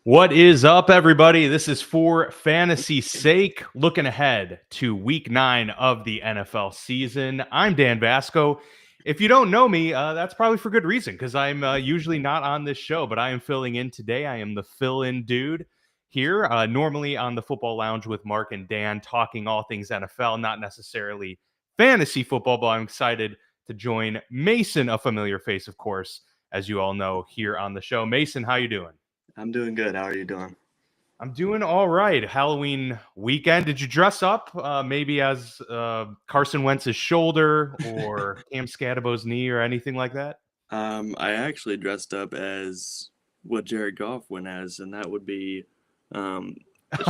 What is up, everybody? This is For Fantasy's Sake, looking ahead to Week 9 of the NFL season. I'm Dan Vasco. If you don't know me, that's probably for good reason, because I'm usually not on this show, but I am filling in today. I am the fill-in dude here, normally on the Football Lounge with Mark and Dan, talking all things NFL, not necessarily fantasy football, but I'm excited to join Mason, a familiar face, of course, as you all know, here on the show. Mason, how you doing? I'm doing good. How are you doing? I'm doing all right. Halloween weekend. Did you dress up maybe as Carson Wentz's shoulder or Cam Scadabo's knee or anything like that? I actually dressed up as what Jared Goff went as, and that would be the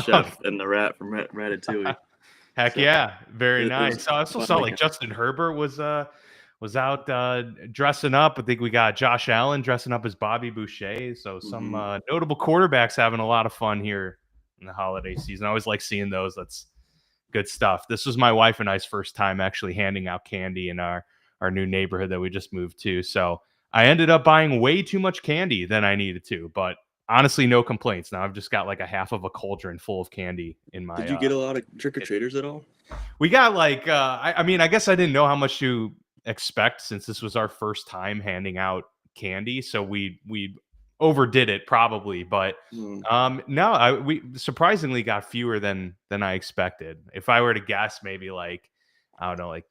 chef and the rat from Ratatouille. Heck So yeah, very it was nice. So I also fun saw like weekend. Justin Herbert was out dressing up. I think we got Josh Allen dressing up as Bobby Boucher. So some notable quarterbacks having a lot of fun here in the holiday season. I always like seeing those. That's good stuff. This was my wife and I's first time actually handing out candy in our new neighborhood that we just moved to. So I ended up buying way too much candy than I needed to, but honestly, no complaints. Now I've just got like a half of a cauldron full of candy in my. Did you get a lot of trick-or-treaters at all? We got like, I mean, I guess I didn't know how much to expect since this was our first time handing out candy, so we overdid it probably, but no, we surprisingly got fewer than I expected. If I were to guess, maybe like I don't know, like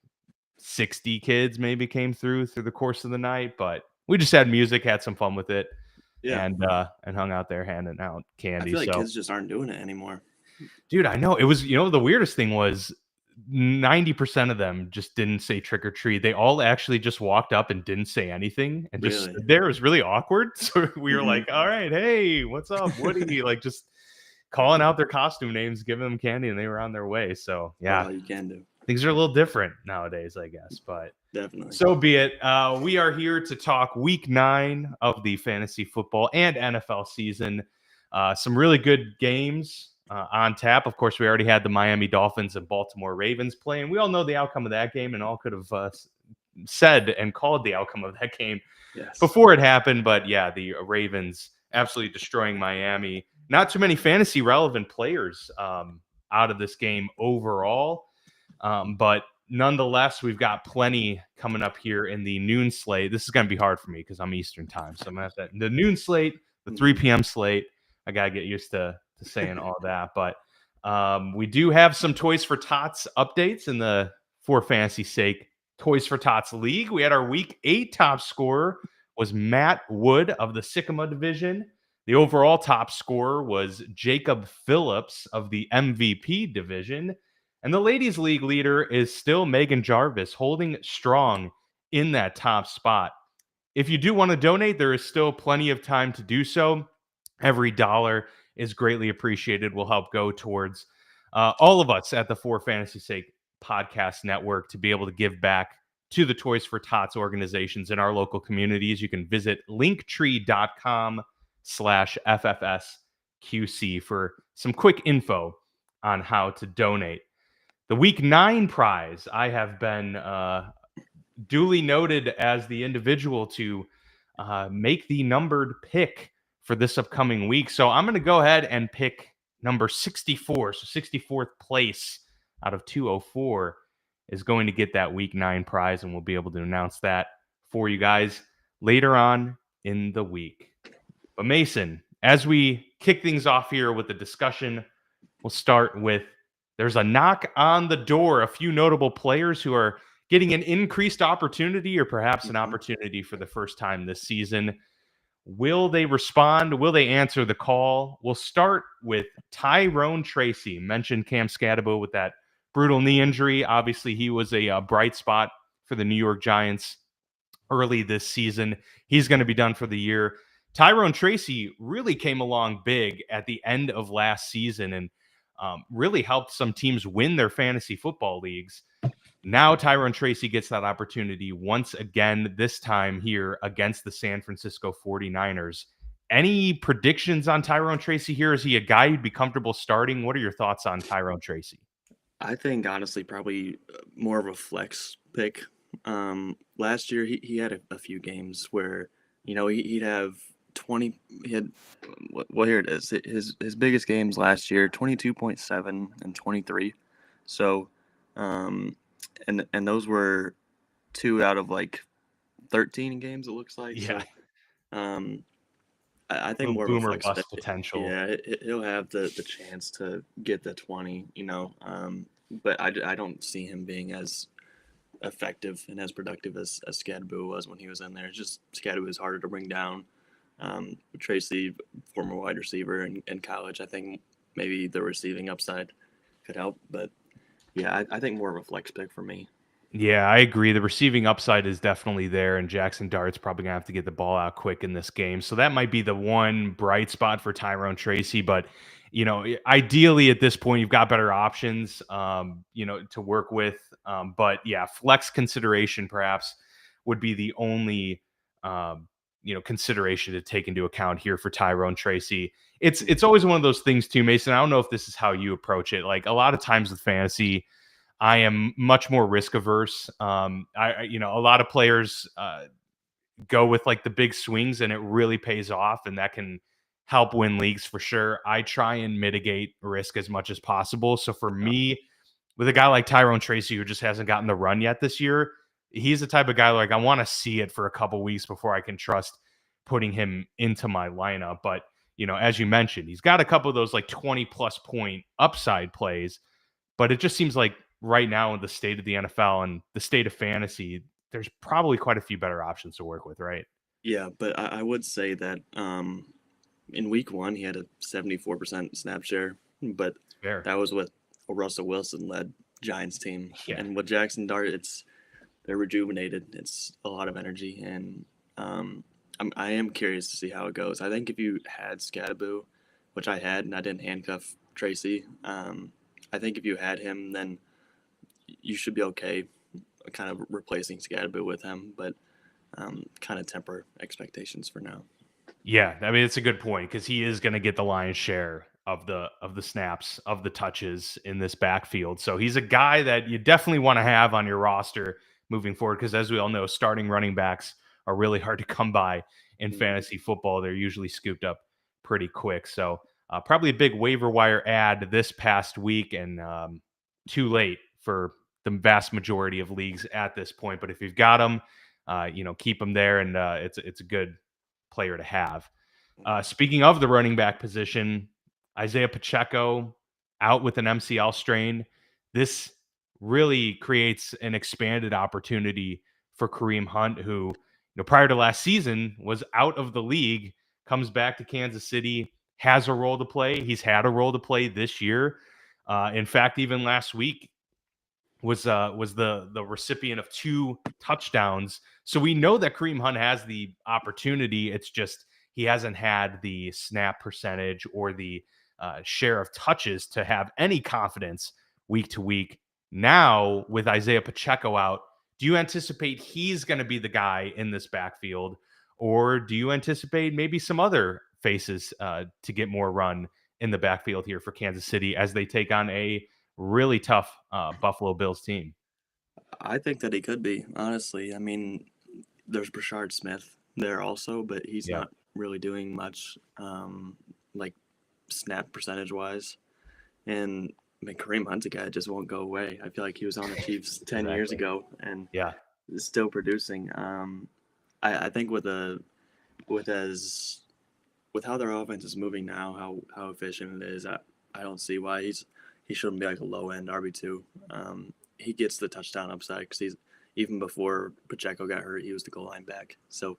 60 kids maybe came through the course of the night, but we just had music, had some fun with it, Yeah. and hung out there handing out I candy. feel like So, kids just aren't doing it anymore. dude, I know it was. The weirdest thing was 90% of them just didn't say trick or treat. They all actually just walked up and didn't say anything and just Really? stood there. It was really awkward. So we were Mhm. like, all right, hey, what's up, Woody? Like just calling out their costume names, giving them candy, and they were on their way. So yeah, All you can do. things are a little different nowadays, I guess. But Definitely. so be it. We are here to talk Week 9 of the fantasy football and NFL season. Some really good games on tap. Of course, we already had the Miami Dolphins and Baltimore Ravens playing. We all know the outcome of that game and all could have said and called the outcome of that game before it happened. But yeah, the Ravens absolutely destroying Miami. Not too many fantasy relevant players out of this game overall. But nonetheless, we've got plenty coming up here in the noon slate. This is going to be hard for me because I'm Eastern time. So I'm going to have the noon slate, the 3 p.m. slate. I got to get used to saying all that. But we do have some Toys for Tots updates in the For Fantasy's Sake Toys for Tots League. We had our Week 8 top scorer was Matt Wood of the Sycamore division. The overall top scorer was Jacob Phillips of the MVP division. And the ladies' league leader is still Megan Jarvis, holding strong in that top spot. If you do want to donate, there is still plenty of time to do so. Every dollar is greatly appreciated. Will help go towards all of us at the For Fantasy's Sake podcast network to be able to give back to the Toys for Tots organizations in our local communities. You can visit linktree.com/FFSQC for some quick info on how to donate. The Week 9 prize, I have been duly noted as the individual to make the numbered pick for this upcoming week. So I'm going to go ahead and pick number 64. So 64th place out of 204 is going to get that Week 9 prize, and we'll be able to announce that for you guys later on in the week. But Mason, as we kick things off here with the discussion, we'll start with there's a knock on the door. A few notable players who are getting an increased opportunity or perhaps an opportunity for the first time this season. Will they respond? Will they answer the call? We'll start with Tyrone Tracy. Mentioned Cam Scadabo with that brutal knee injury. Obviously, he was a bright spot for the New York Giants early this season. He's going to be done for the year. Tyrone Tracy really came along big at the end of last season and really helped some teams win their fantasy football leagues. Now Tyrone Tracy gets that opportunity once again, this time here against the San Francisco 49ers. Any predictions on Tyrone Tracy here? Is he a guy you'd be comfortable starting? What are your thoughts on Tyrone Tracy? I think, honestly, probably more of a flex pick. Last year, he had a few games where, he'd have 20. He had well, here it is. His biggest games last year: 22.7 and 23. So, and those were 2 out of like 13 games. It looks like Yeah, so. Um, I think little more of a boomer flex. bust potential. Yeah, he'll have the chance to get the 20. But I don't see him being as effective and as productive as Scadaboo was when he was in there. It's just Scadaboo is harder to bring down. Tracy, former wide receiver in college, I think maybe the receiving upside could help. But yeah, I think more of a flex pick for me. Yeah, I agree. The receiving upside is definitely there, and Jackson Dart's probably gonna have to get the ball out quick in this game. So that might be the one bright spot for Tyrone Tracy. But ideally at this point, you've got better options, to work with. But yeah, flex consideration perhaps would be the only consideration to take into account here for Tyrone Tracy. It's always one of those things too, Mason. I don't know if this is how you approach it. Like a lot of times with fantasy, I am much more risk averse. A lot of players go with like the big swings, and it really pays off, and that can help win leagues for sure. I try and mitigate risk as much as possible. So for me, with a guy like Tyrone Tracy, who just hasn't gotten the run yet this year, he's the type of guy like I want to see it for a couple weeks before I can trust putting him into my lineup. But as you mentioned, he's got a couple of those like 20+ point upside plays, but it just seems like right now in the state of the NFL and the state of fantasy, there's probably quite a few better options to work with, right? Yeah, but I would say that in week 1 he had a 74% snap share, but Fair. that was with a Russell Wilson led Giants team, Yeah. and with Jackson Dart, they're rejuvenated. It's a lot of energy, and I am curious to see how it goes. I think if you had Scadaboo, which I had, and I didn't handcuff Tracy, I think if you had him, then you should be okay, kind of replacing Scadaboo with him, but kind of temper expectations for now. Yeah, I mean it's a good point because he is going to get the lion's share of the snaps, of the touches in this backfield. So he's a guy that you definitely want to have on your roster moving forward because as we all know, starting running backs are really hard to come by in Mhm. fantasy football. They're usually scooped up pretty quick. So probably a big waiver wire ad this past week, and too late for the vast majority of leagues at this point. But if you've got them, keep them there, and it's a good player to have. Speaking of the running back position, Isaiah Pacheco out with an MCL strain. This really creates an expanded opportunity for Kareem Hunt, who, prior to last season was out of the league, comes back to Kansas City, has a role to play. He's had a role to play this year. In fact, even last week, was the recipient of 2 touchdowns. So we know that Kareem Hunt has the opportunity. It's just he hasn't had the snap percentage or the share of touches to have any confidence week to week. Now with Isaiah Pacheco out, do you anticipate he's going to be the guy in this backfield, or do you anticipate maybe some other faces to get more run in the backfield here for Kansas City as they take on a really tough Buffalo Bills team? I think that he could be, honestly. I mean, there's Brashard Smith there also, but he's Yeah, not really doing much, like snap percentage wise. And I mean, Kareem Hunt's a guy that just won't go away. I feel like he was on the Chiefs 10 years exactly. ago and Yeah, is still producing. I think with as with how their offense is moving now, how efficient it is, I don't see why he shouldn't be like a low end RB2. He gets the touchdown upside because he's even before Pacheco got hurt, he was the goal line back. So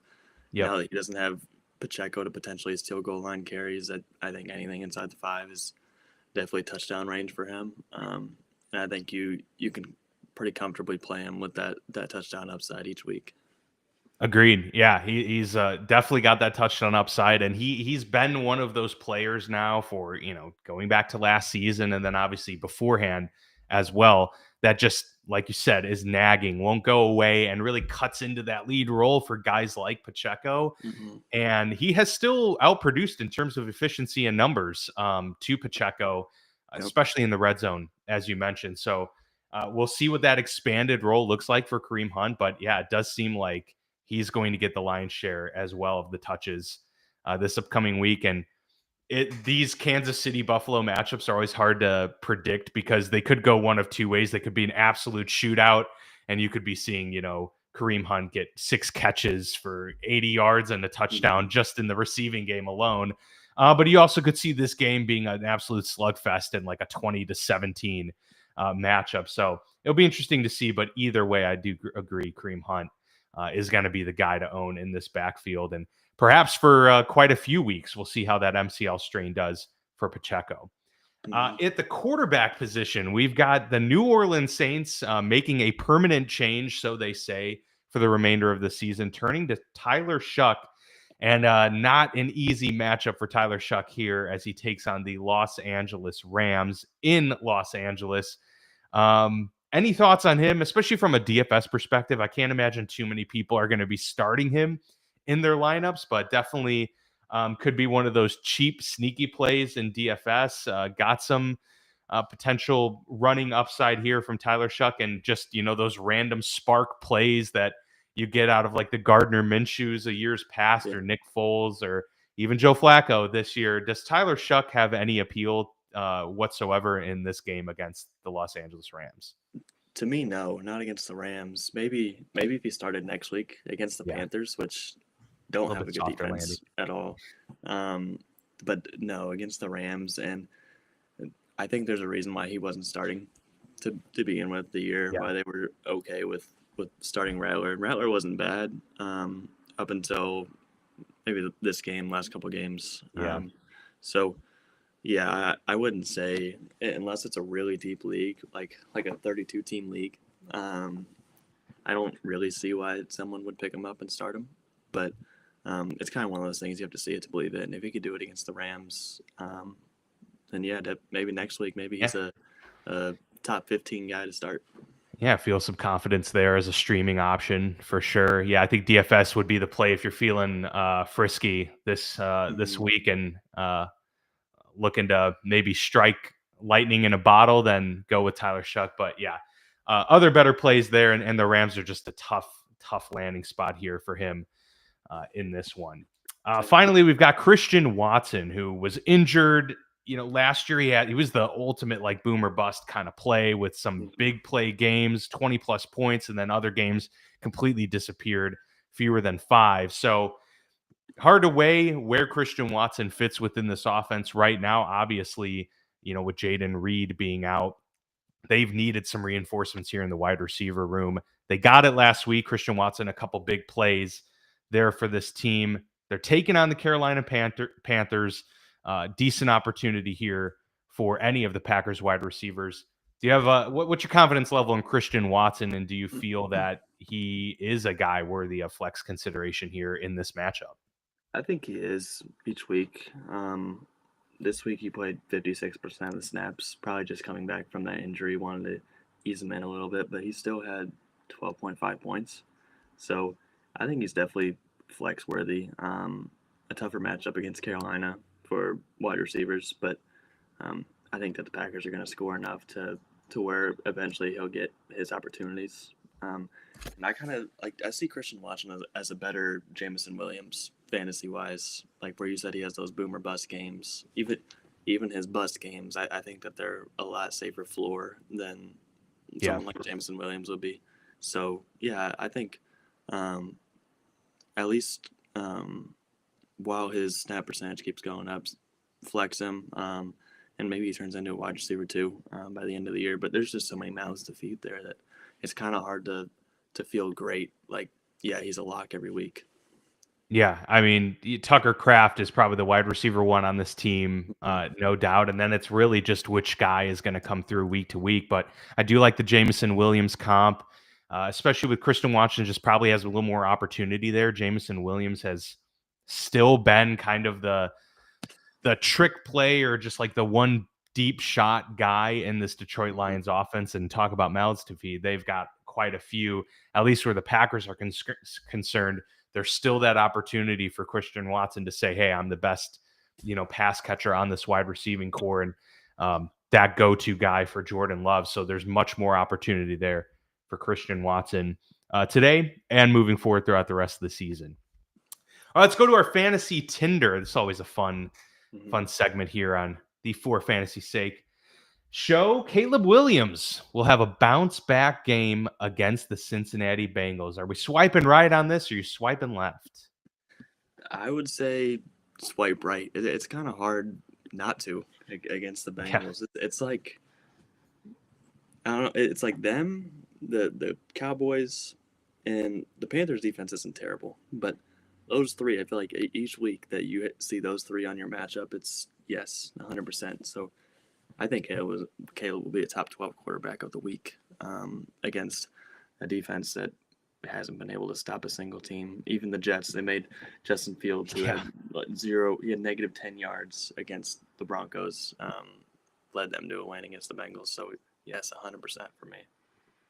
yep. now that he doesn't have Pacheco to potentially steal goal line carries, I think anything inside the 5 is definitely touchdown range for him. And I think you can pretty comfortably play him with that touchdown upside each week. Agreed. Yeah, he's definitely got that touchdown upside, and he's been one of those players now for going back to last season, and then obviously beforehand as well. That just like you said is nagging, won't go away, and really cuts into that lead role for guys like Pacheco. Mm-hmm. And he has still outproduced in terms of efficiency and numbers to Pacheco, Yep. especially in the red zone, as you mentioned. So we'll see what that expanded role looks like for Kareem Hunt. But yeah, it does seem like he's going to get the lion's share as well of the touches this upcoming week. And these Kansas City Buffalo matchups are always hard to predict because they could go one of two ways. They could be an absolute shootout, and you could be seeing, Kareem Hunt get 6 catches for 80 yards and a touchdown just in the receiving game alone. But you also could see this game being an absolute slugfest and like a 20-17 matchup. So it'll be interesting to see. But either way, I do agree Kareem Hunt is going to be the guy to own in this backfield. And perhaps for quite a few weeks, we'll see how that MCL strain does for Pacheco. At the quarterback position, we've got the New Orleans Saints making a permanent change, so they say, for the remainder of the season, turning to Tyler Shuck. And not an easy matchup for Tyler Shuck here as he takes on the Los Angeles Rams in Los Angeles. Any thoughts on him, especially from a DFS perspective? I can't imagine too many people are going to be starting him in their lineups, but definitely could be one of those cheap, sneaky plays in DFS. Got some potential running upside here from Tyler Shuck, and just, those random spark plays that you get out of like the Gardner Minshew's of years past, or Nick Foles, or even Joe Flacco this year. Does Tyler Shuck have any appeal whatsoever in this game against the Los Angeles Rams? To me, no, not against the Rams. Maybe if he started next week against the Panthers, which don't have a good defense at all. But no, against the Rams. And I think there's a reason why he wasn't starting to begin with the year, why they were okay with starting Rattler. Rattler wasn't bad up until maybe this game, last couple games. So, yeah, I wouldn't say, unless it's a really deep league, like a 32-team league, I don't really see why someone would pick him up and start him. But it's kind of one of those things you have to see it to believe it. And if he could do it against the Rams, then maybe next week, maybe he's a top 15 guy to start. Yeah, feel some confidence there as a streaming option for sure. Yeah, I think DFS would be the play if you're feeling frisky this week and looking to maybe strike lightning in a bottle, then go with Tyler Shuck. But yeah, other better plays there, and the Rams are just a tough landing spot here for him in this one. Finally, we've got Christian Watson, who was injured. Last year he was the ultimate like boomer bust kind of play with some big play games, 20 plus points, and then other games completely disappeared, fewer than 5. So hard to weigh where Christian Watson fits within this offense right now. Obviously, with Jaden Reed being out, they've needed some reinforcements here in the wide receiver room. They got it last week. Christian Watson, a couple big plays there for this team. They're taking on the Carolina Panthers. Decent opportunity here for any of the Packers wide receivers. Do you have what's your confidence level in Christian Watson, and do you feel that he is a guy worthy of flex consideration here in this matchup? I think he is each week. This week he played 56% of the snaps, probably just coming back from that injury, wanted to ease him in a little bit, but he still had 12.5 points. So I think he's definitely flex worthy. A tougher matchup against Carolina for wide receivers, but I think that the Packers are going to score enough to where eventually he'll get his opportunities. And I see Christian Watson as a better Jameson Williams fantasy wise, like where you said he has those boomer bust games. Even his bust games, I think that they're a lot safer floor than someone like Jameson Williams would be. So yeah, I think at least while his snap percentage keeps going up, flex him, and maybe he turns into a wide receiver too by the end of the year. But there's just so many mouths to feed there that it's kind of hard to feel great. Like, yeah, he's a lock every week. Yeah, I mean, Tucker Kraft is probably the wide receiver one on this team, no doubt. And then it's really just which guy is going to come through week to week. But I do like the Jameson Williams comp, especially with Christian Watson, just probably has a little more opportunity there. Jameson Williams has still been kind of the trick play, or just like the one deep shot guy in this Detroit Lions offense. And talk about mouths to feed. They've got quite a few, at least where the Packers are concerned. There's still that opportunity for Christian Watson to say, hey, I'm the best, pass catcher on this wide receiving core, and that go-to guy for Jordan Love. So there's much more opportunity there for Christian Watson today and moving forward throughout the rest of the season. Let's go to our fantasy Tinder. This is always a fun Mhm. segment here on the For Fantasy Sake show. Caleb Williams will have a bounce back game against the Cincinnati Bengals. Are we swiping right on this, or are you swiping left? I would say swipe right. It's kind of hard not to against the Yeah. Bengals. It's like I don't know. It's like them, the Cowboys, and the Panthers defense isn't terrible, but those three, I feel like each week that you see those three on your matchup, it's yes, 100%. So I think Caleb will be a top 12 quarterback of the week against a defense that hasn't been able to stop a single team. Even the Jets, they made Justin Fields, who Yeah. had he had negative 10 yards against the Broncos, led them to a win against the Bengals. So yes, 100% for me.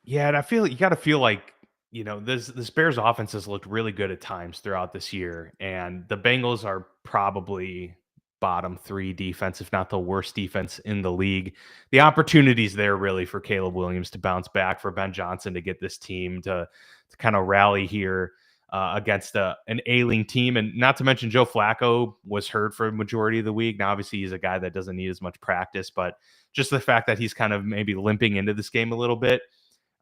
Yeah, and you got to feel like, this Bears offense has looked really good at times throughout this year, and the Bengals are probably bottom 3 defense, if not the worst defense in the league. The opportunities there really for Caleb Williams to bounce back, for Ben Johnson to get this team to kind of rally here against an ailing team, and not to mention Joe Flacco was hurt for a majority of the week. Now, obviously, he's a guy that doesn't need as much practice, but just the fact that he's kind of maybe limping into this game a little bit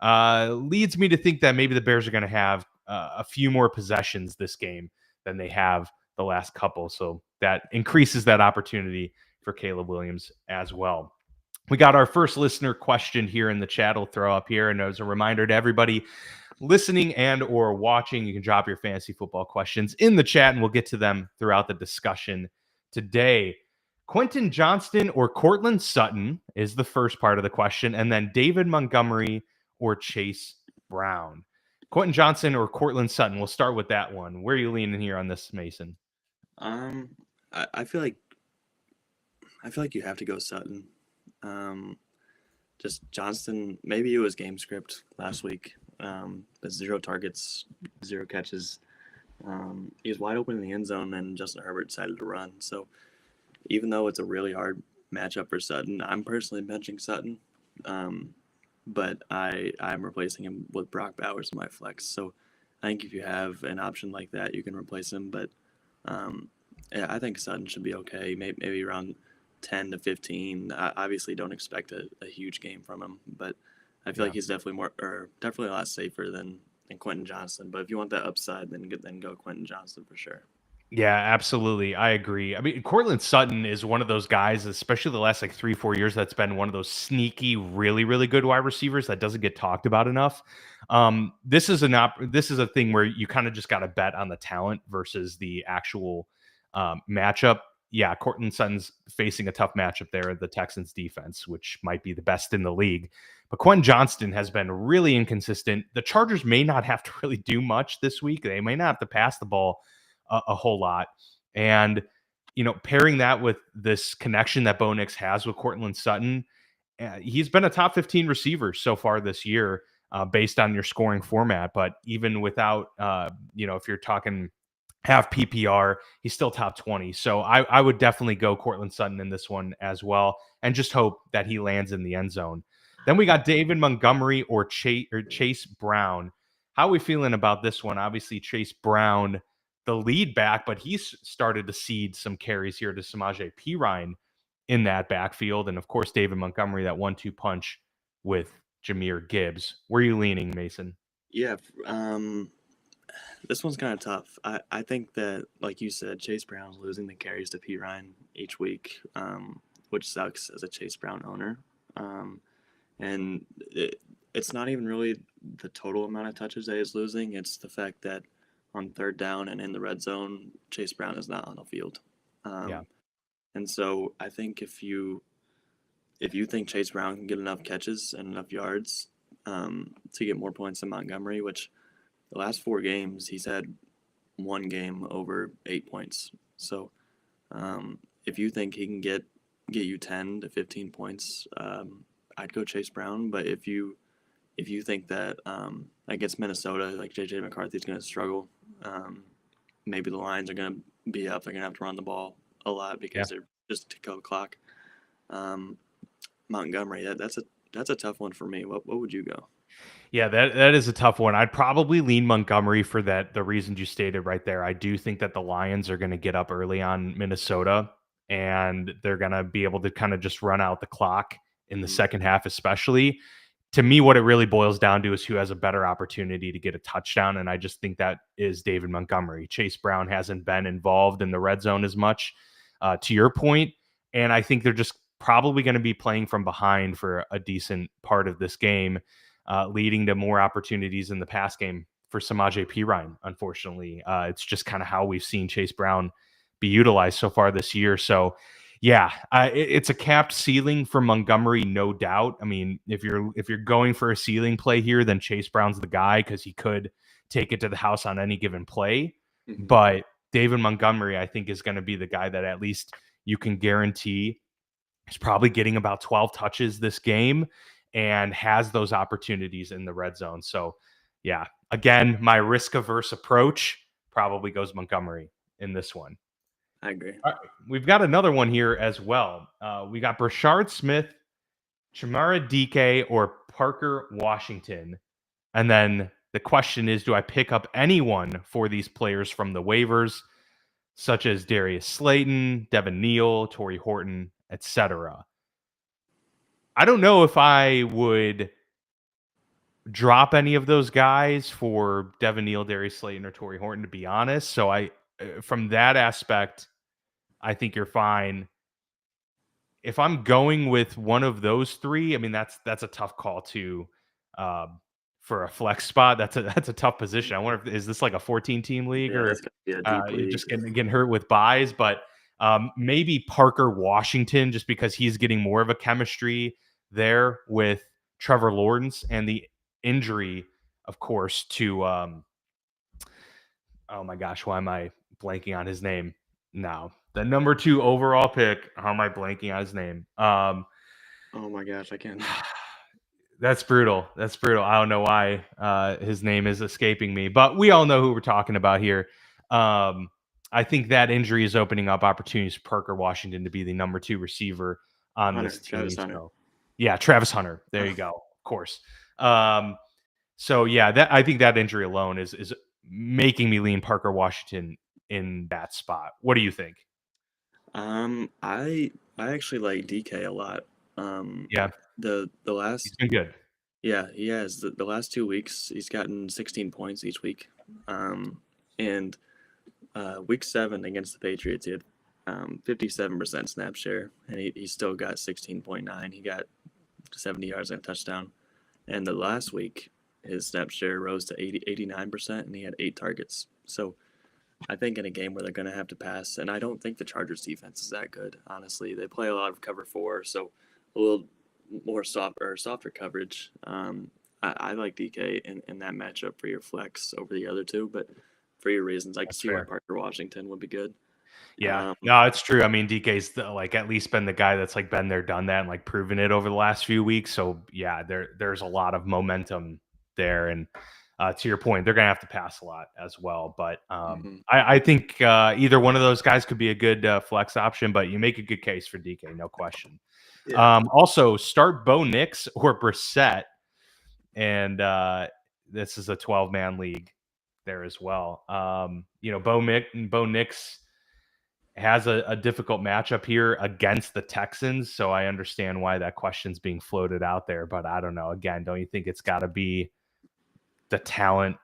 leads me to think that maybe the Bears are going to have a few more possessions this game than they have the last couple. So that increases that opportunity for Caleb Williams as well. We got our first listener question here in the chat. I'll throw up here. And as a reminder to everybody listening and or watching, you can drop your fantasy football questions in the chat, and we'll get to them throughout the discussion today. Quentin Johnston or Cortland Sutton is the first part of the question, and then David Montgomery or Chase Brown. Quentin Johnson or Cortland Sutton. We'll start with that one. Where are you leaning here on this, Mason? I feel like you have to go Sutton. Just Johnston, maybe it was game script last week, but 0 targets, 0 catches. He was wide open in the end zone, and Justin Herbert decided to run. So even though it's a really hard matchup for Sutton, I'm personally benching Sutton. But I'm replacing him with Brock Bowers in my flex. So I think if you have an option like that, you can replace him. But yeah, I think Sutton should be okay. Maybe around 10 to 15. I obviously don't expect a huge game from him, but I feel like he's definitely definitely a lot safer than Quentin Johnston. But if you want that upside, then go Quentin Johnston for sure. Yeah, absolutely. I agree. I mean, Cortland Sutton is one of those guys, especially the last 3-4 years, that's been one of those sneaky, really, really good wide receivers that doesn't get talked about enough. This is a thing where you kind of just got to bet on the talent versus the actual matchup. Yeah, Cortland Sutton's facing a tough matchup there at the Texans defense, which might be the best in the league. But Quentin Johnston has been really inconsistent. The Chargers may not have to really do much this week. They may not have to pass the ball a whole lot. And, pairing that with this connection that Bo Nix has with Cortland Sutton, he's been a top 15 receiver so far this year based on your scoring format. But even without, if you're talking half PPR, he's still top 20. So I would definitely go Cortland Sutton in this one as well, and just hope that he lands in the end zone. Then we got David Montgomery or Chase Brown. How are we feeling about this one? Obviously, Chase Brown, the lead back, but he's started to cede some carries here to Samaje Perine in that backfield. And of course, David Montgomery, that 1-2 punch with Jahmyr Gibbs. Where are you leaning, Mason? Yeah, this one's kind of tough. I think that, like you said, Chase Brown's losing the carries to Perine each week, which sucks as a Chase Brown owner. And it's not even really the total amount of touches that he's losing. It's the fact that on third down and in the red zone, Chase Brown is not on the field. And so I think if you think Chase Brown can get enough catches and enough yards to get more points than Montgomery, which the last 4 games he's had one game over 8 points. So if you think he can get you 10 to 15 points, I'd go Chase Brown. But if you think that against Minnesota, like JJ McCarthy's going to struggle, maybe the Lions are going to be up. They're going to have to run the ball a lot because they're just to kill the clock. Montgomery, that's That's a tough one for me. What would you go? Yeah, that is a tough one. I'd probably lean Montgomery for the reasons you stated right there. I do think that the Lions are going to get up early on Minnesota, and they're going to be able to kind of just run out the clock in the second half, especially. To me, what it really boils down to is who has a better opportunity to get a touchdown, and I just think that is David Montgomery. Chase Brown hasn't been involved in the red zone as much, to your point, and I think they're just probably going to be playing from behind for a decent part of this game, leading to more opportunities in the pass game for Samaje Perine. Unfortunately, it's just kind of how we've seen Chase Brown be utilized so far this year. So, yeah, it's a capped ceiling for Montgomery, no doubt. I mean, if you're going for a ceiling play here, then Chase Brown's the guy because he could take it to the house on any given play. Mm-hmm. But David Montgomery, I think, is going to be the guy that at least you can guarantee is probably getting about 12 touches this game and has those opportunities in the red zone. So, yeah, again, my risk-averse approach probably goes Montgomery in this one. I agree. All right, we've got another one here as well. We got Brashard Smith, Chimera DK, or Parker Washington. And then the question is, do I pick up anyone for these players from the waivers, such as Darius Slayton, Devin Neal, Torrey Horton, etc.? I don't know if I would drop any of those guys for Devin Neal, Darius Slayton, or Torrey Horton, to be honest. So from that aspect, I think you're fine. If I'm going with one of those three, I mean, that's a tough call too, for a flex spot. That's a tough position. I wonder is this like a 14-team league, or you're just getting hurt with buys? But maybe Parker Washington, just because he's getting more of a chemistry there with Trevor Lawrence, and the injury, of course, to oh my gosh, why am I blanking on his name now? The number 2 overall pick. How am I blanking on his name? Oh my gosh, I can't. That's brutal. That's brutal. I don't know why his name is escaping me, but we all know who we're talking about here. I think that injury is opening up opportunities for Parker Washington to be the number 2 receiver on this team. Travis Hunter. Yeah, Travis Hunter. There you go. Of course. So yeah, I think that injury alone is making me lean Parker Washington in that spot. What do you think? I actually like DK a lot. Yeah, the last he's been good. Yeah, he has. The last 2 weeks, he's gotten 16 points each week. And week 7 against the Patriots, he had 57% snap share, and he still got 16.9. He got 70 yards and a touchdown. And the last week, his snap share rose to 89%, and he had 8 targets. So I think in a game where they're going to have to pass, and I don't think the Chargers defense is that good, honestly. They play a lot of cover 4, so a little more softer coverage. I like DK in that matchup for your flex over the other two, but for your reasons, I can see why Parker Washington would be good. Yeah, no, it's true. I mean, DK's like at least been the guy that's like been there, done that, and like proven it over the last few weeks. So yeah, there's a lot of momentum there, and to your point, they're gonna have to pass a lot as well. But I think either one of those guys could be a good flex option. But you make a good case for DK, no question. Yeah. Also, start Bo Nix or Brissett, and this is a 12-man league there as well. Bo Nix has a difficult matchup here against the Texans, so I understand why that question's being floated out there. But I don't know. Again, don't you think it's got to be the talent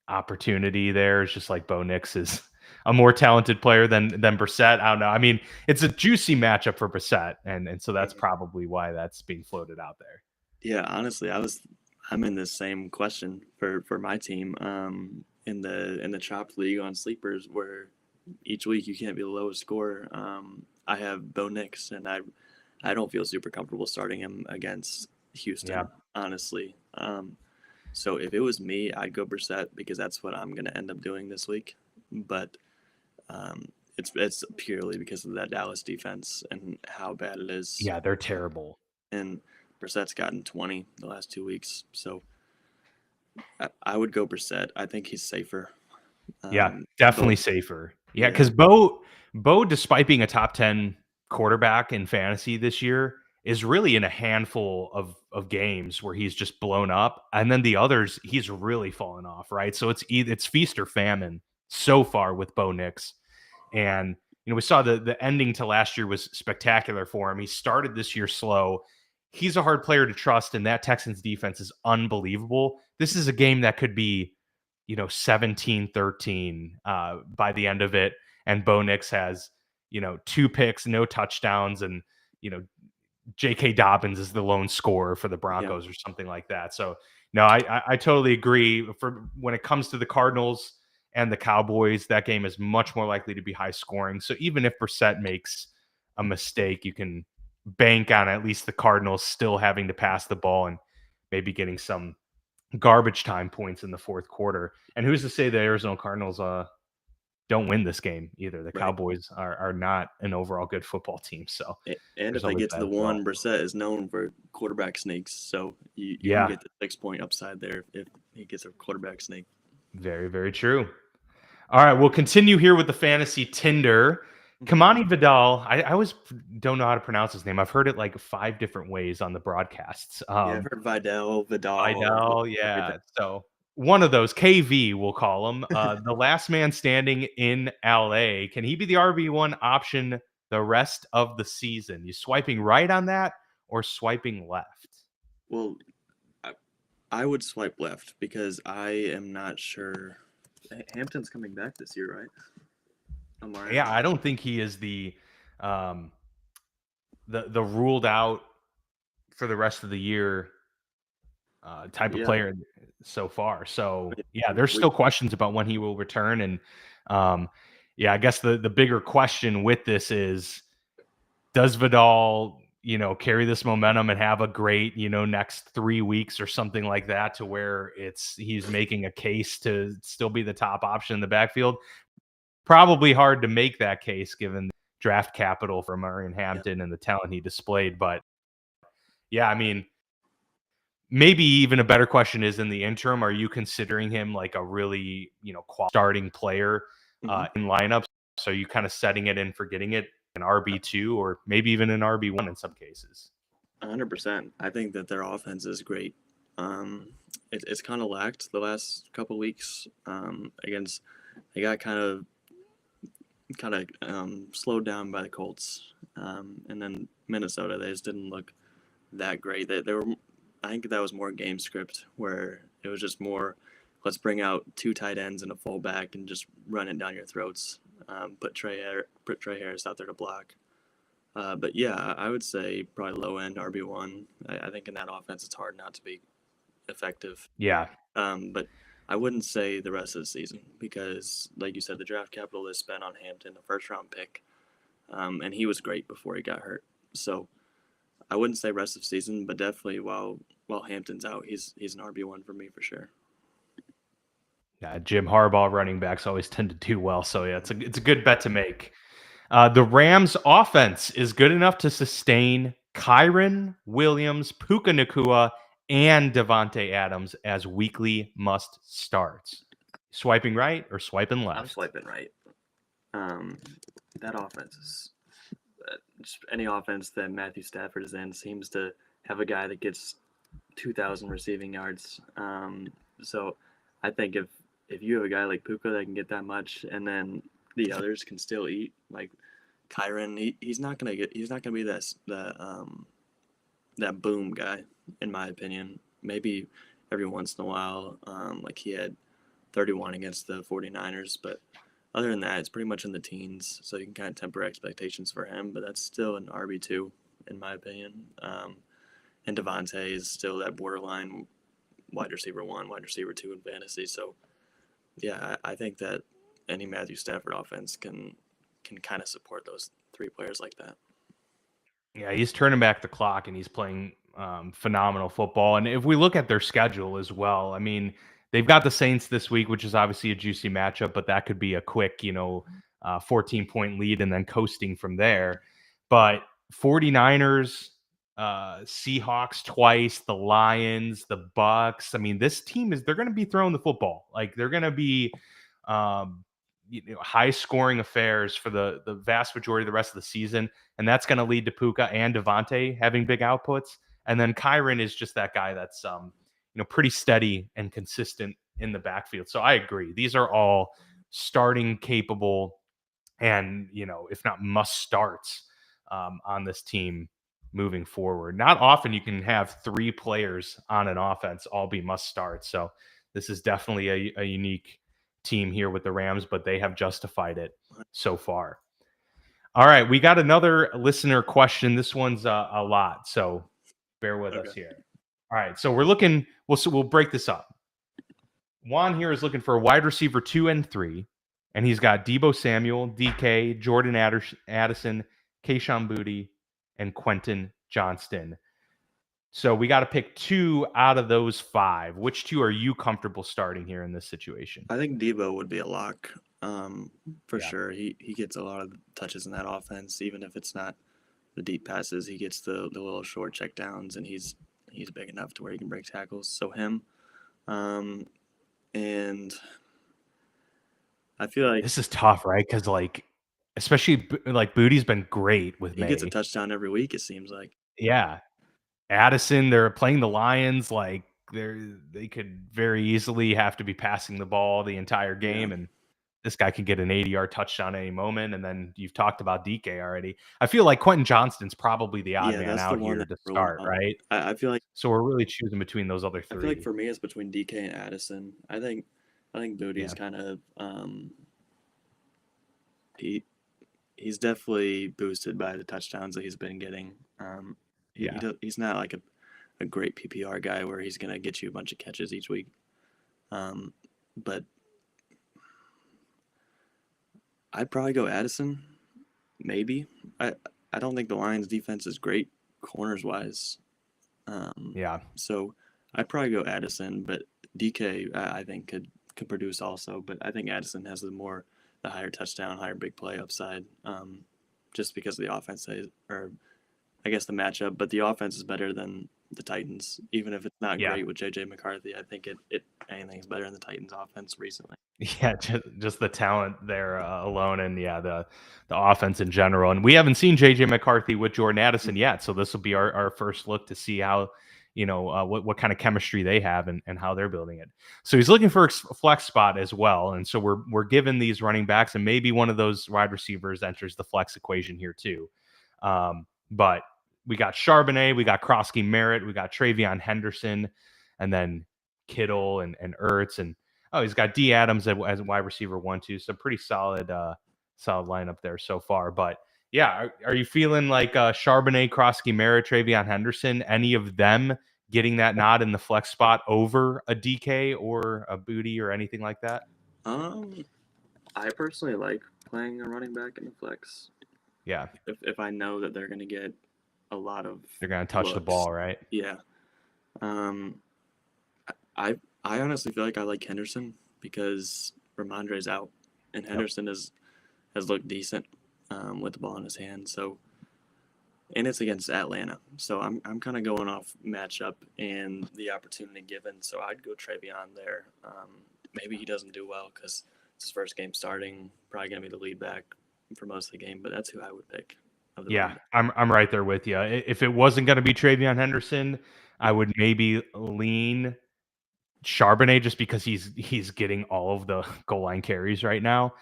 opportunity there? It's just like Bo Nix is a more talented player than Brissett. I don't know. I mean, it's a juicy matchup for Brissett, and so that's probably why that's being floated out there. Yeah, honestly, I'm in the same question for my team. In the chopped league on sleepers, where each week you can't be the lowest scorer. I have Bo Nix, and I don't feel super comfortable starting him against Houston, honestly. So if it was me, I'd go Brissett because that's what I'm going to end up doing this week. But it's purely because of that Dallas defense and how bad it is. Yeah, they're terrible. And Brissett's gotten 20 the last 2 weeks. So I would go Brissett. I think he's safer. Yeah, definitely safer. Yeah, because Bo, despite being a top 10 quarterback in fantasy this year, is really in a handful of games where he's just blown up, and then the others he's really fallen off, right? So it's feast or famine so far with Bo Nix. And we saw the ending to last year was spectacular for him. He started this year slow. He's a hard player to trust, and that Texans defense is unbelievable. This is a game that could be 17-13 by the end of it, and Bo Nix has 2 picks, no touchdowns, and J.K. Dobbins is the lone scorer for the Broncos or something like that. So no, I totally agree. For when it comes to the Cardinals and the Cowboys, that game is much more likely to be high scoring. So even if Brissett makes a mistake, you can bank on at least the Cardinals still having to pass the ball and maybe getting some garbage time points in the fourth quarter. And who's to say the Arizona Cardinals don't win this game either? The Cowboys are not an overall good football team. So and if they get to the one, Brissett is known for quarterback sneaks. So you can get the 6-point upside there if he gets a quarterback sneak. Very, very true. All right, we'll continue here with the fantasy Tinder. Kamani Vidal, I always don't know how to pronounce his name. I've heard it like 5 different ways on the broadcasts. I've heard Vidal. Yeah. So one of those, KV, we'll call him, the last man standing in LA. Can he be the RB1 option the rest of the season? You swiping right on that or swiping left? Well, I would swipe left because I am not sure. Hampton's coming back this year, right? Yeah, I don't think he is the ruled out for the rest of the year type of player so far. So yeah, there's still questions about when he will return. And I guess the bigger question with this is, does Vidal carry this momentum and have a great next 3 weeks or something like that, to where he's making a case to still be the top option in the backfield? Probably hard to make that case given the draft capital for Murray and Hampton and the talent he displayed. But yeah, I mean, maybe even a better question is, in the interim, are you considering him like a really, starting player in lineups? So you kind of setting it and forgetting it, an RB2 or maybe even an RB1 in some cases? 100%. I think that their offense is great. It's kind of lacked the last couple of weeks. Against, they got kind of slowed down by the Colts, and then Minnesota. They just didn't look that great. They were. I think that was more game script, where it was just more, let's bring out 2 tight ends and a fullback and just run it down your throats. Put Trey Harris out there to block. But yeah, I would say probably low end RB1. I think in that offense, it's hard not to be effective. Yeah. But I wouldn't say the rest of the season because, like you said, the draft capital is spent on Hampton, a first-round pick, and he was great before he got hurt. So I wouldn't say rest of season, but definitely while Hampton's out, he's an RB1 for me for sure. Yeah, Jim Harbaugh running backs always tend to do well, so yeah, it's a good bet to make. The Rams offense is good enough to sustain Kyren Williams, Puka Nacua, and Devontae Adams as weekly must starts. Swiping right or swiping left? I'm swiping right. That offense is just any offense that Matthew Stafford is in seems to have a guy that gets 2,000 receiving yards. So I think if you have a guy like Puka that can get that much, and then the others can still eat, like Kyren, he's not gonna be that boom guy, in my opinion. Maybe every once in a while, like he had 31 against the 49ers, but other than that, it's pretty much in the teens, so you can kind of temper expectations for him, but that's still an RB2, in my opinion. And Devontae is still that borderline wide receiver 1, wide receiver 2 in fantasy. So, yeah, I think that any Matthew Stafford offense can kind of support those 3 players like that. Yeah, he's turning back the clock, and he's playing phenomenal football. And if we look at their schedule as well, I mean, they've got the Saints this week, which is obviously a juicy matchup, but that could be a quick, 14-point lead and then coasting from there. But 49ers, Seahawks twice, the Lions, the Bucks. I mean, this team they're going to be throwing the football. Like, they're going to be high scoring affairs for the vast majority of the rest of the season. And that's going to lead to Puka and Devontae having big outputs. And then Kyron is just that guy that's, pretty steady and consistent in the backfield. So I agree. These are all starting capable and, if not must starts on this team moving forward. Not often you can have 3 players on an offense all be must starts. So this is definitely a unique team here with the Rams, but they have justified it so far. All right, we got another listener question. This one's a lot, so bear with us here. All right, so we'll break this up. Juan here is looking for a wide receiver 2 and 3, and he's got Deebo Samuel, DK, Jordan Addison, Kayshon Boutte, and Quentin Johnston. So we got to pick 2 out of those 5. Which 2 are you comfortable starting here in this situation? I think Deebo would be a lock for sure. He gets a lot of touches in that offense, even if it's not the deep passes. He gets the little short check downs, and he's big enough to where he can break tackles. So him, and I feel like this is tough, right? Because especially Boutte's been great with he gets a touchdown every week. It seems like. Yeah, Addison. They're playing the Lions. They could very easily have to be passing the ball the entire game, and this guy can get an 80-yard touchdown any moment. And then you've talked about DK already. I feel like Quentin Johnston's probably the odd man out here to start, right? I feel like so. We're really choosing between those other 3. I feel like for me, it's between DK and Addison. I think Boutte is kind of he's definitely boosted by the touchdowns that he's been getting. He's not like a great PPR guy where he's gonna get you a bunch of catches each week. But I'd probably go Addison, maybe. I don't think the Lions defense is great corners wise. So I'd probably go Addison, but DK I think could produce also. But I think Addison has the higher touchdown, higher big play upside, just because of the offense, or I guess the matchup. But the offense is better than the Titans, even if it's not great with JJ McCarthy. I think anything's better than the Titans offense recently. Yeah, just the talent there alone, and the offense in general. And we haven't seen JJ McCarthy with Jordan Addison yet, so this will be our first look to see how what kind of chemistry they have and how they're building it. So he's looking for a flex spot as well, and so we're given these running backs, and maybe one of those wide receivers enters the flex equation here too. But we got Charbonnet, we got Krosky Merritt, we got Travion Henderson, and then Kittle and Ertz, and he's got D Adams as wide receiver 1 too. So pretty solid lineup there so far. But yeah, are you feeling like Charbonnet, Krosky Merritt, Travion Henderson, any of them getting that nod in the flex spot over a DK or a Boutte or anything like that? I personally like playing a running back in the flex. Yeah. If I know that they're going to get a lot of they're going to touch the ball, right? Yeah. I honestly feel like I like Henderson because Ramondre's out, and Henderson has looked decent with the ball in his hand. So, and it's against Atlanta, so I'm kind of going off matchup and the opportunity given. So I'd go Travion there. Maybe he doesn't do well because it's his first game starting. Probably gonna be the lead back for most of the game, but that's who I would pick. Yeah, I'm right there with you. If it wasn't going to be Travion Henderson, I would maybe lean Charbonnet just because he's getting all of the goal line carries right now.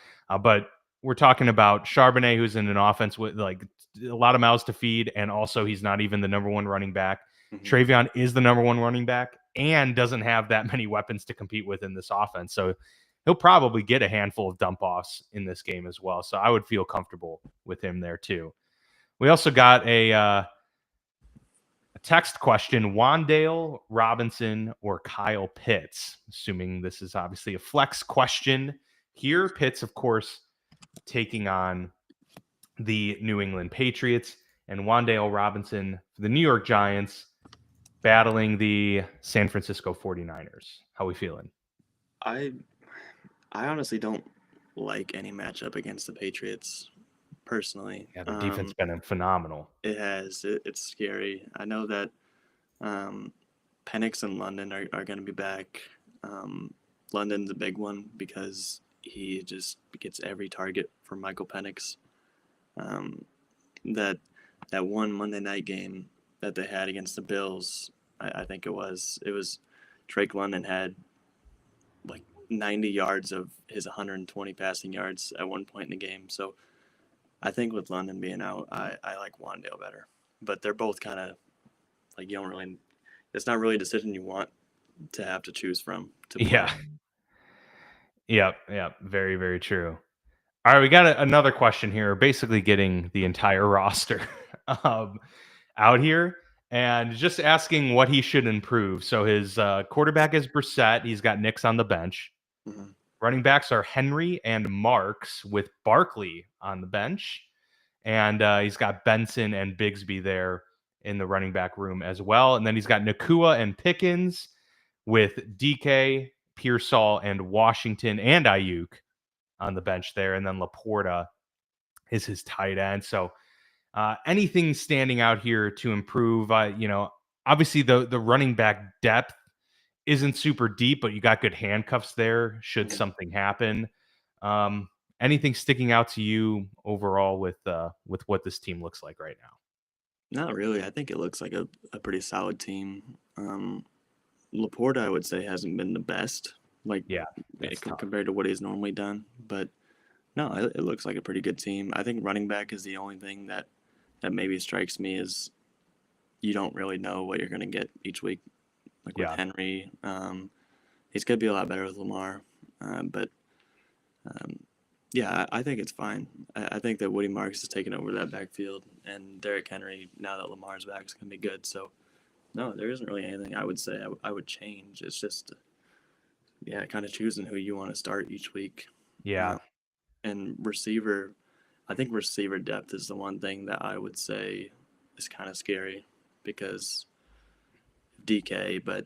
But we're talking about Charbonnet, who's in an offense with a lot of mouths to feed, and also he's not even the number 1 running back. Travion is the number 1 running back and doesn't have that many weapons to compete with in this offense. So he'll probably get a handful of dump offs in this game as well. So I would feel comfortable with him there too. We also got a text question: Wan'Dale Robinson or Kyle Pitts? Assuming this is obviously a flex question here. Pitts, of course, taking on the New England Patriots, and Wan'Dale Robinson for the New York Giants battling the San Francisco 49ers. How are we feeling? I honestly don't like any matchup against the Patriots. Personally, the defense has been phenomenal. It has. It's scary. I know that Penix and London are going to be back. London's a big one because he just gets every target from Michael Penix. That one Monday night game that they had against the Bills, I think it was Drake London had like 90 yards of his 120 passing yards at one point in the game. So I think with London being out, I like Wandale better. But they're both kind of like, you don't really, it's not really a decision you want to have to choose from. Yeah. Yep. Very, very true. All right, we got another question here, basically getting the entire roster out here and just asking what he should improve. So his quarterback is Brissett. He's got Nix on the bench. Mm-hmm. Running backs are Henry and Marks with Barkley on the bench. And he's got Benson and Bigsby there in the running back room as well. And then he's got Nakua and Pickens with DK, Pearsall, and Washington and Ayuk on the bench there. And then Laporta is his tight end. So anything standing out here to improve? Obviously the running back depth isn't super deep, but you got good handcuffs there should something happen. Anything sticking out to you overall with what this team looks like right now? Not really. I think it looks like a pretty solid team. Laporta, I would say, hasn't been the best, compared to what he's normally done. But no, it looks like a pretty good team. I think running back is the only thing that maybe strikes me as you don't really know what you're going to get each week. Like with Henry, he's going to be a lot better with Lamar. I think it's fine. I think that Woody Marks is taking over that backfield, and Derrick Henry, now that Lamar's back, is going to be good. So, no, there isn't really anything I would say I would change. It's just, kind of choosing who you want to start each week. Yeah. And receiver, I think receiver depth is the one thing that I would say is kind of scary because DK, but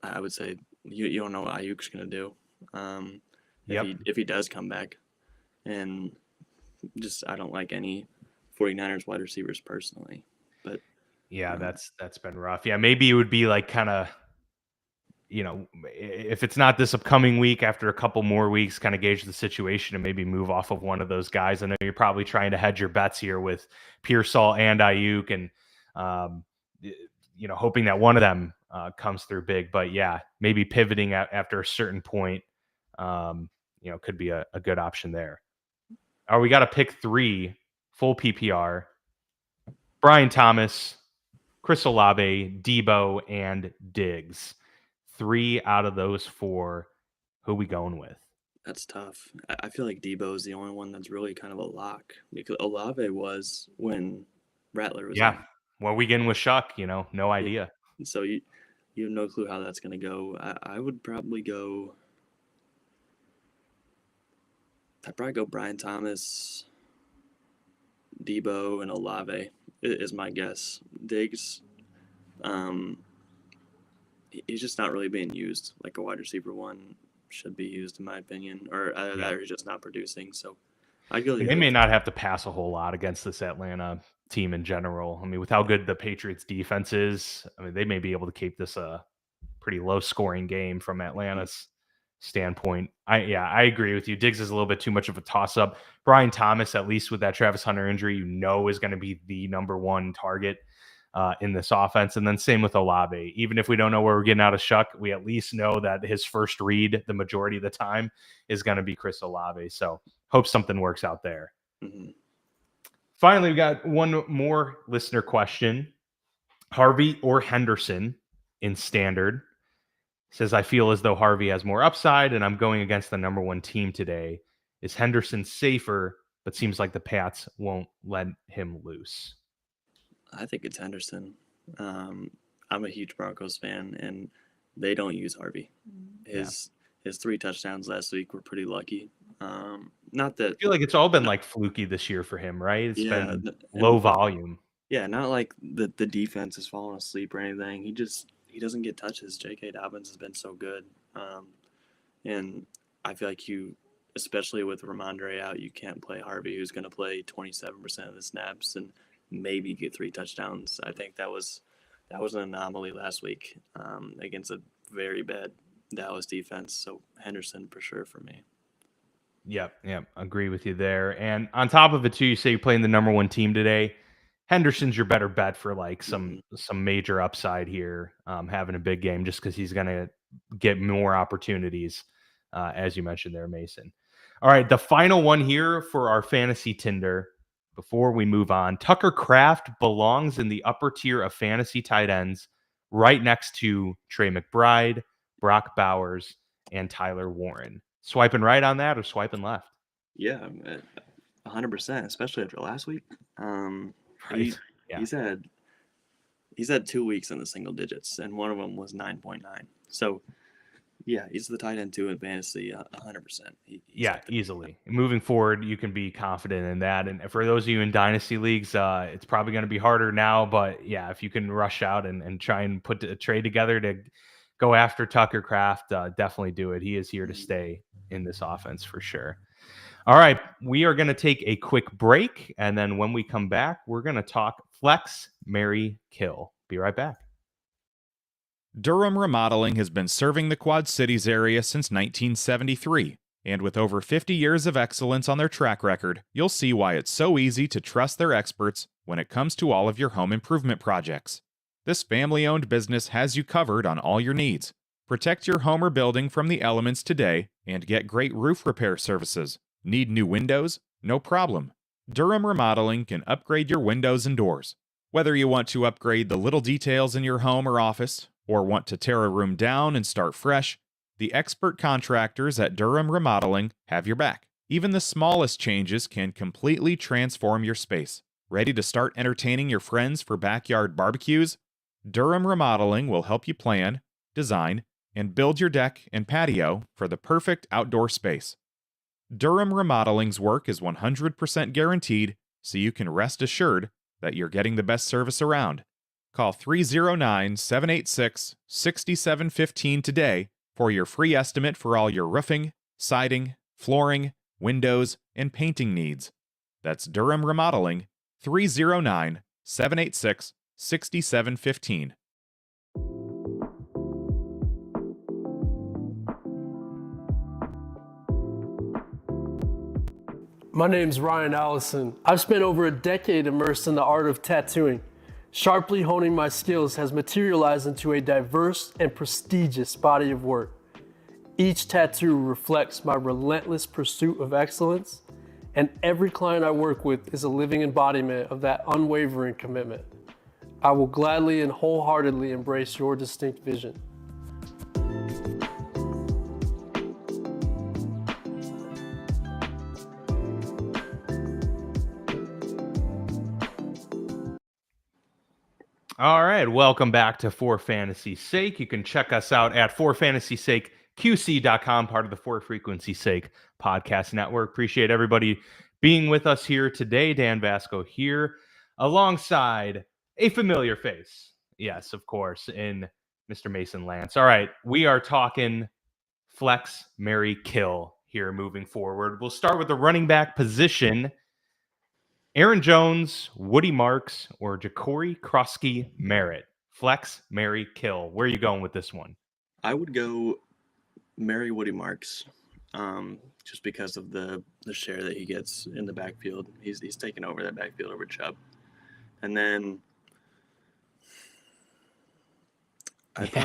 I would say you don't know what Ayuk's going to do. If he does come back. And just I don't like any 49ers wide receivers personally. But that's been rough. Yeah, maybe it would be like kind of, if it's not this upcoming week, after a couple more weeks, kind of gauge the situation and maybe move off of one of those guys. I know you're probably trying to hedge your bets here with Pearsall and Ayuk and hoping that one of them comes through big. But maybe pivoting after a certain point could be a good option there. We got to pick 3 full PPR: Brian Thomas, Chris Olave, Debo, and Diggs. 3 out of those 4. Who are we going with? That's tough. I feel like Debo is the only one that's really kind of a lock because Olave was when Rattler was on. Well, we getting with Shuck, no idea. So you have no clue how that's going to go. I would probably go. I'd probably go Brian Thomas, Debo, and Olave is my guess. Diggs, he's just not really being used like a wide receiver one should be used, in my opinion, or either that or he's just not producing. So I'd go. They may not have to pass a whole lot against this Atlanta team in general. I mean, with how good the Patriots defense is, they may be able to keep this a pretty low scoring game from Atlanta's standpoint. I agree with you. Diggs is a little bit too much of a toss up. Brian Thomas, at least with that Travis Hunter injury, is going to be the number one target in this offense. And then same with Olave. Even if we don't know where we're getting out of Shuck, we at least know that his first read the majority of the time is going to be Chris Olave. So hope something works out there. Mm-hmm. Finally, we got one more listener question. Harvey or Henderson in standard? Says, I feel as though Harvey has more upside, and I'm going against the number 1 team today. Is Henderson safer, but seems like the Pats won't let him loose? I think it's Henderson. I'm a huge Broncos fan, and they don't use Harvey. His 3 touchdowns last week were pretty lucky. Not that I feel like it's all been like fluky this year for him, right? It's been low volume. Yeah, not like the defense has fallen asleep or anything. He doesn't get touches. J.K. Dobbins has been so good. And I feel like especially with Ramondre out, you can't play Harvey, who's going to play 27% of the snaps and maybe get 3 touchdowns. I think that was an anomaly last week against a very bad Dallas defense. So Henderson for sure for me. Yep. Agree with you there. And on top of it too, you say you're playing the number one team today. Henderson's your better bet for like some major upside here, having a big game, just because he's going to get more opportunities, as you mentioned there, Mason. All right, the final one here for our fantasy Tinder before we move on. Tucker Kraft belongs in the upper tier of fantasy tight ends, right next to Trey McBride, Brock Bowers, and Tyler Warren. Swiping right on that or swiping left? Yeah, 100%, especially after last week. Right. He's had 2 weeks in the single digits, and one of them was 9.9. So yeah, he's the tight end 2 in fantasy, 100%. Yeah, easily. Moving forward, you can be confident in that. And for those of you in dynasty leagues, it's probably going to be harder now. But yeah, if you can rush out and try and put a trade together to go after Tucker Kraft, definitely do it. He is here to stay in this offense for sure. All right, we are going to take a quick break. And then when we come back, we're going to talk flex, marry, kill. Be right back. Durham Remodeling has been serving the Quad Cities area since 1973, and with over 50 years of excellence on their track record, you'll see why it's so easy to trust their experts when it comes to all of your home improvement projects. This family-owned business has you covered on all your needs. Protect your home or building from the elements today and get great roof repair services. Need new windows? No problem. Durham Remodeling can upgrade your windows and doors. Whether you want to upgrade the little details in your home or office, or want to tear a room down and start fresh, the expert contractors at Durham Remodeling have your back. Even the smallest changes can completely transform your space. Ready to start entertaining your friends for backyard barbecues? Durham Remodeling will help you plan, design, and build your deck and patio for the perfect outdoor space. Durham Remodeling's work is 100% guaranteed, so you can rest assured that you're getting the best service around. Call 309-786-6715 today for your free estimate for all your roofing, siding, flooring, windows, and painting needs. That's Durham Remodeling, 309-786-6715. My name's Ryan Allison. I've spent over a decade immersed in the art of tattooing. Sharply honing my skills has materialized into a diverse and prestigious body of work. Each tattoo reflects my relentless pursuit of excellence, and every client I work with is a living embodiment of that unwavering commitment. I will gladly and wholeheartedly embrace your distinct vision. All right, welcome back to For Fantasy's Sake. You can check us out at forfantasysakec.com, part of the For Frequency's Sake podcast network. Appreciate everybody being with us here today. Dan Vasco here, alongside a familiar face. Yes, of course, in Mr. Mason Lance. All right, we are talking flex, marry, kill here moving forward. We'll start with the running back position. Aaron Jones, Woody Marks, or Ja'Cory Krosky-Merritt. Flex, marry, kill. Where are you going with this one? I would go marry Woody Marks, just because of the share that he gets in the backfield. He's taken over that backfield over Chubb. And then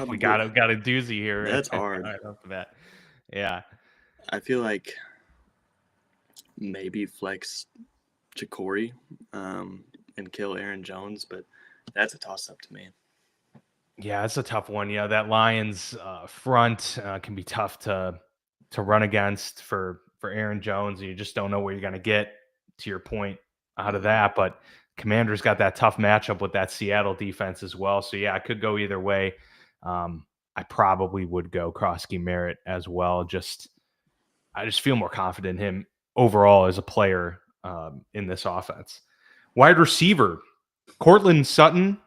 we got a doozy here. That's hard. Right off the bat. Yeah. I feel like maybe flex Ja'Cory and kill Aaron Jones, but that's a toss-up to me. Yeah, it's a tough one. Yeah, that Lions front can be tough to run against for Aaron Jones. You just don't know where you're going to get, to your point, out of that. But Commanders got that tough matchup with that Seattle defense as well. So, yeah, I could go either way. I probably would go Krosky-Merritt as well. I just feel more confident in him overall as a player in this offense. Wide receiver, Cortland Sutton.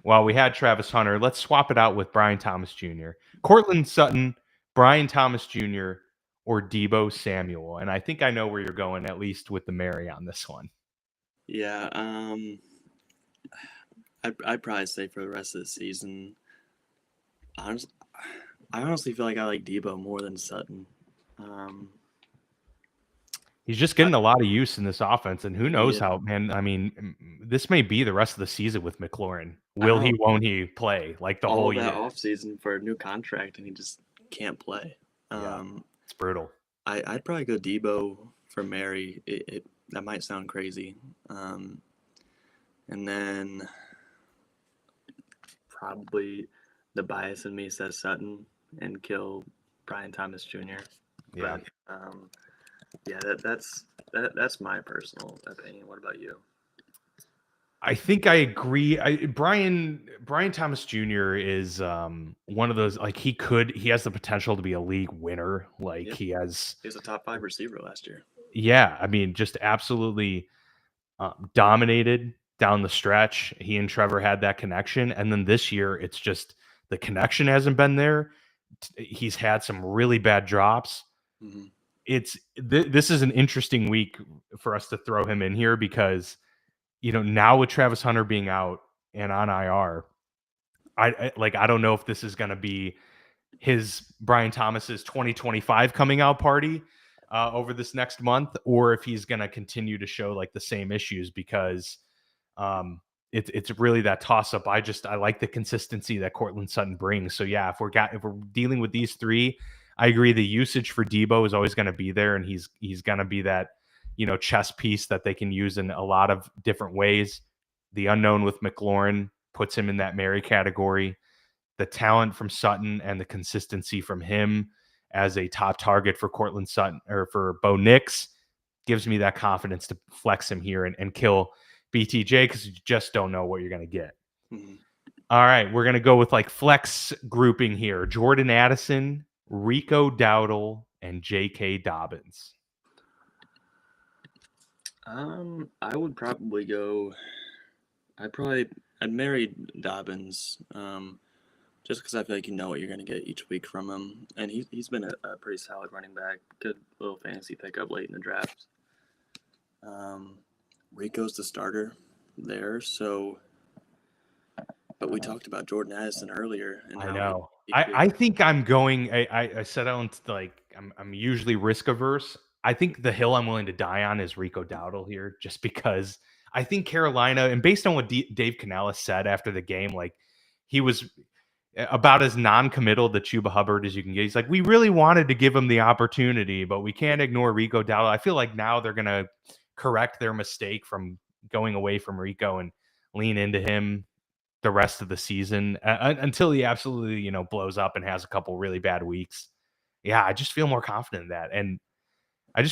Well, we had Travis Hunter. Let's swap it out with Brian Thomas Jr. Cortland Sutton, Brian Thomas Jr., or Deebo Samuel. And I think I know where you're going, at least with the marry on this one. Yeah, I'd probably say for the rest of the season, honestly, I honestly feel like I like Debo more than Sutton. He's just getting a lot of use in this offense, and who knows Yeah. how, man. I mean, this may be the rest of the season with McLaurin. I Will he, know. won't he play like the All whole of that year? offseason for a new contract, and he just can't play. Yeah. It's brutal. I'd probably go Debo for Mary. That might sound crazy. And then probably the bias in me says Sutton and kill Brian Thomas Jr. Yeah. But, yeah, that's my personal opinion. What about you? I think I agree. Brian Thomas Jr. is one of those, like, he has the potential to be a league winner. Like, Yeah. he was a top 5 receiver last year. Yeah, I mean, just absolutely dominated down the stretch. He and Trevor had that connection, and then this year, it's just the connection hasn't been there. He's had some really bad drops. Mm-hmm. This is an interesting week for us to throw him in here because, now with Travis Hunter being out and on IR, I don't know if this is going to be his Brian Thomas's 2025 coming out party over this next month, or if he's going to continue to show like the same issues, because it's really that toss up. I like the consistency that Cortland Sutton brings. So yeah, if we're dealing with these three, I agree. The usage for Debo is always going to be there, and he's going to be that, chess piece that they can use in a lot of different ways. The unknown with McLaurin puts him in that Mary category. The talent from Sutton and the consistency from him as a top target for Cortland Sutton or for Bo Nix gives me that confidence to flex him here and kill BTJ, because you just don't know what you're going to get. Mm-hmm. All right, we're going to go with like flex grouping here. Jordan Addison, Rico Dowdle, and J.K. Dobbins. I would probably go. I'd marry Dobbins. Just because I feel like you know what you're going to get each week from him. And he's been a pretty solid running back. Good little fantasy pickup late in the draft. Rico's the starter there, so... But we talked about Jordan Addison earlier. And I know. I think I'm going... I said I don't, like... I'm usually risk averse. I think the hill I'm willing to die on is Rico Dowdle here, just because I think Carolina, and based on what Dave Canales said after the game, like, he was... about as non-committal to Chuba Hubbard as you can get. He's like, we really wanted to give him the opportunity, but we can't ignore Rico Dowdle. I feel like now they're going to correct their mistake from going away from Rico and lean into him the rest of the season until he absolutely, blows up and has a couple really bad weeks. Yeah, I just feel more confident in that. And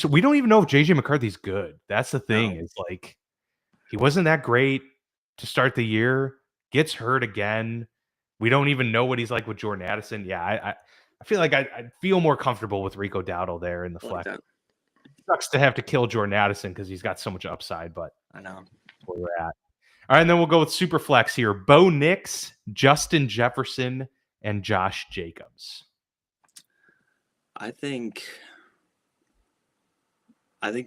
we don't even know if JJ McCarthy's good. That's the thing. It's like, he wasn't that great to start the year, gets hurt again. We don't even know what he's like with Jordan Addison. Yeah, I feel like I feel more comfortable with Rico Dowdle there in the flex. Like Sucks to have to kill Jordan Addison because he's got so much upside, but I know where we're at. All right, and then we'll go with super flex here. Bo Nix, Justin Jefferson, and Josh Jacobs. I think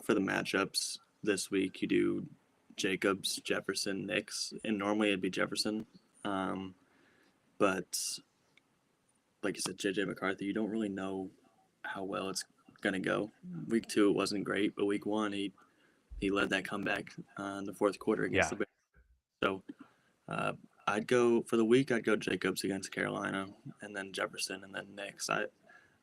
for the matchups this week, you do Jacobs, Jefferson, Nix, and normally it'd be Jefferson. But like you said, JJ McCarthy, you don't really know how well it's gonna go. Week 2 it wasn't great, but week 1 he led that comeback in the fourth quarter against the Bears. So I'd go for the week. I'd go Jacobs against Carolina, and then Jefferson, and then Nix.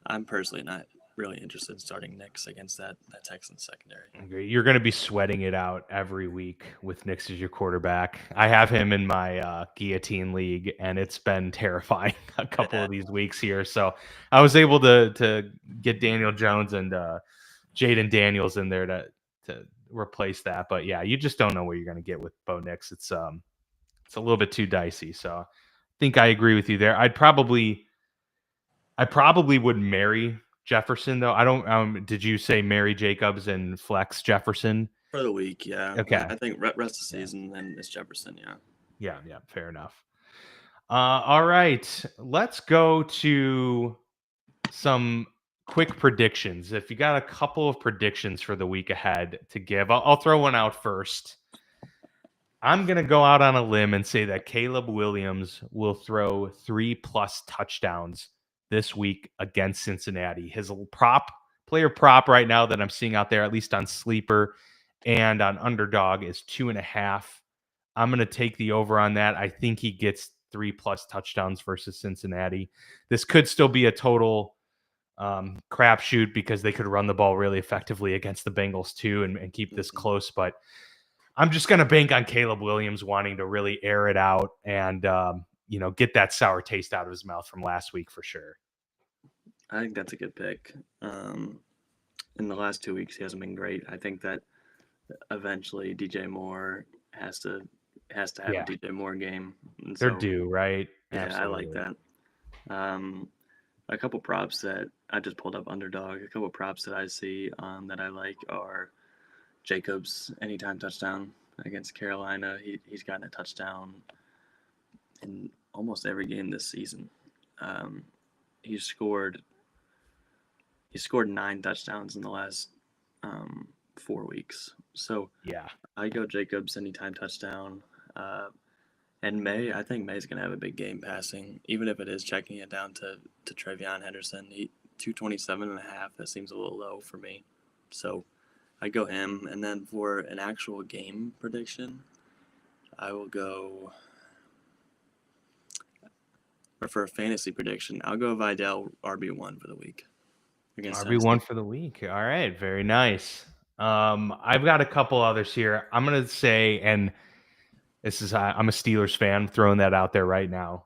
I'm personally not really interested in starting Nix against that Texans secondary. Okay. You're going to be sweating it out every week with Nix as your quarterback. I have him in my guillotine league, and it's been terrifying a couple of these weeks here. So I was able to get Daniel Jones and Jaden Daniels in there to replace that. But yeah, you just don't know what you're going to get with Bo Nix. It's a little bit too dicey. So I think I agree with you there. I probably would marry Jefferson, though. I don't. Did you say Mary Jacobs and flex Jefferson for the week? Yeah. Okay. I think rest of the season, then it's Jefferson. Yeah. Yeah. Fair enough. All right, let's go to some quick predictions. If you got a couple of predictions for the week ahead to give, I'll throw one out first. I'm gonna go out on a limb and say that Caleb Williams will throw 3+ touchdowns this week against Cincinnati. His player prop right now that I'm seeing out there, at least on Sleeper and on Underdog, is 2.5. I'm going to take the over on that. I think he gets 3+ touchdowns versus Cincinnati. This could still be a total crapshoot because they could run the ball really effectively against the Bengals too and keep this close. But I'm just going to bank on Caleb Williams wanting to really air it out and, get that sour taste out of his mouth from last week for sure. I think that's a good pick. In the last 2 weeks, he hasn't been great. I think that eventually DJ Moore has to have a DJ Moore game. And They're due, right? Yeah, Absolutely. I like that. A couple props that I just pulled up Underdog. A couple props that I see that I like are Jacobs anytime touchdown against Carolina. He's gotten a touchdown in almost every game this season. He scored 9 touchdowns in the last 4 weeks. So yeah, I go Jacobs anytime touchdown. And I think May's going to have a big game passing, even if it is checking it down to Trevion Henderson. 227.5, that seems a little low for me. So I go him. And then for an actual game prediction, I will go, or for a fantasy prediction, I'll go Vidal RB1 for the week. RB1 for the week. All right, very nice. I've got a couple others here. I'm going to say, and this is, I'm a Steelers fan, throwing that out there right now.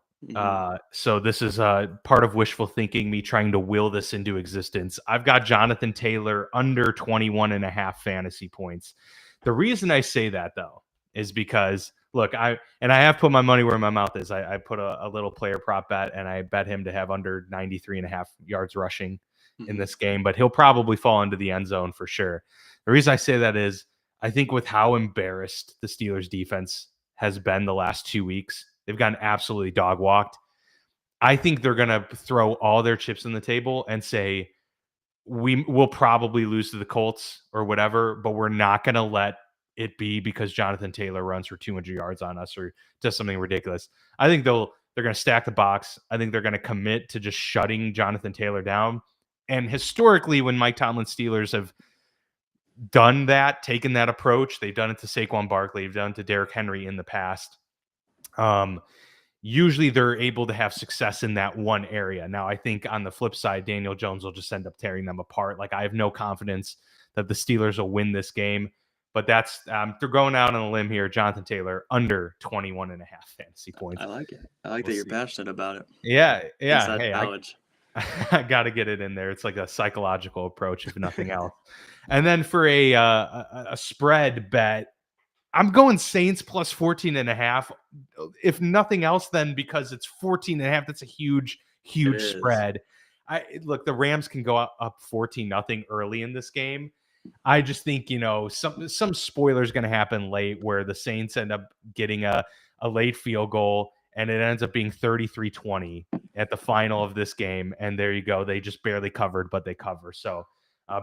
So this is part of wishful thinking, me trying to will this into existence. I've got Jonathan Taylor under 21.5 fantasy points. The reason I say that, though, is because, look, I have put my money where my mouth is. I put a little player prop bet, and I bet him to have under 93.5 yards rushing in this game, but he'll probably fall into the end zone for sure. The reason I say that is I think with how embarrassed the Steelers defense has been the last 2 weeks, they've gotten absolutely dog walked. I think they're going to throw all their chips on the table and say, we'll probably lose to the Colts or whatever, but we're not going to let it be because Jonathan Taylor runs for 200 yards on us or does something ridiculous. I think they're going to stack the box. I think they're going to commit to just shutting Jonathan Taylor down. And historically, when Mike Tomlin's Steelers have done that, taken that approach, they've done it to Saquon Barkley, they've done it to Derrick Henry in the past. Usually they're able to have success in that one area. Now, I think on the flip side, Daniel Jones will just end up tearing them apart. Like, I have no confidence that the Steelers will win this game, but that's, they're going out on a limb here. Jonathan Taylor under 21.5 fantasy points. I like it. I like that you're passionate about it. Yeah. Hey, I got to get it in there. It's like a psychological approach, if nothing else. And then for a spread bet, I'm going Saints plus 14.5. If nothing else, then because it's 14.5, that's a huge spread. Look, the Rams can go up 14-0 early in this game. I just think, some spoiler is going to happen late where the Saints end up getting a late field goal and it ends up being 33-20 at the final of this game. And there you go. They just barely covered, but they cover. So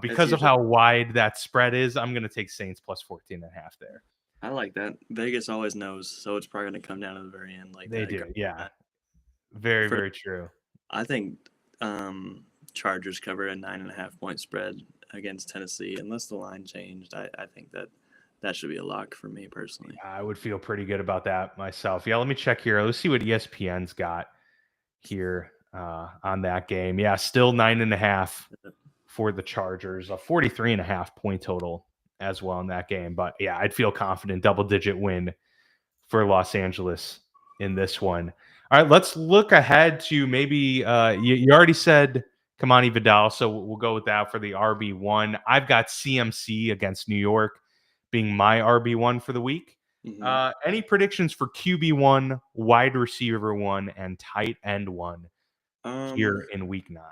because of how wide that spread is, I'm going to take Saints plus 14.5 there. I like that. Vegas always knows, so it's probably going to come down to the very end. Like they do, yeah. Very, very true. I think Chargers cover a 9.5 point spread against Tennessee, unless the line changed. I think that should be a lock for me personally. I would feel pretty good about that myself. Yeah, let me check here. Let's see what ESPN's got here on that game. Yeah, still 9.5 for the Chargers, a 43.5 point total as well in that game. But yeah, I'd feel confident double-digit win for Los Angeles in this one. All right, let's look ahead to maybe you already said Kamani Vidal, so we'll go with that for the RB1. I've got CMC against New York being my RB1 for the week. Mm-hmm. Any predictions for QB1, wide receiver 1, and tight end 1 here in week 9?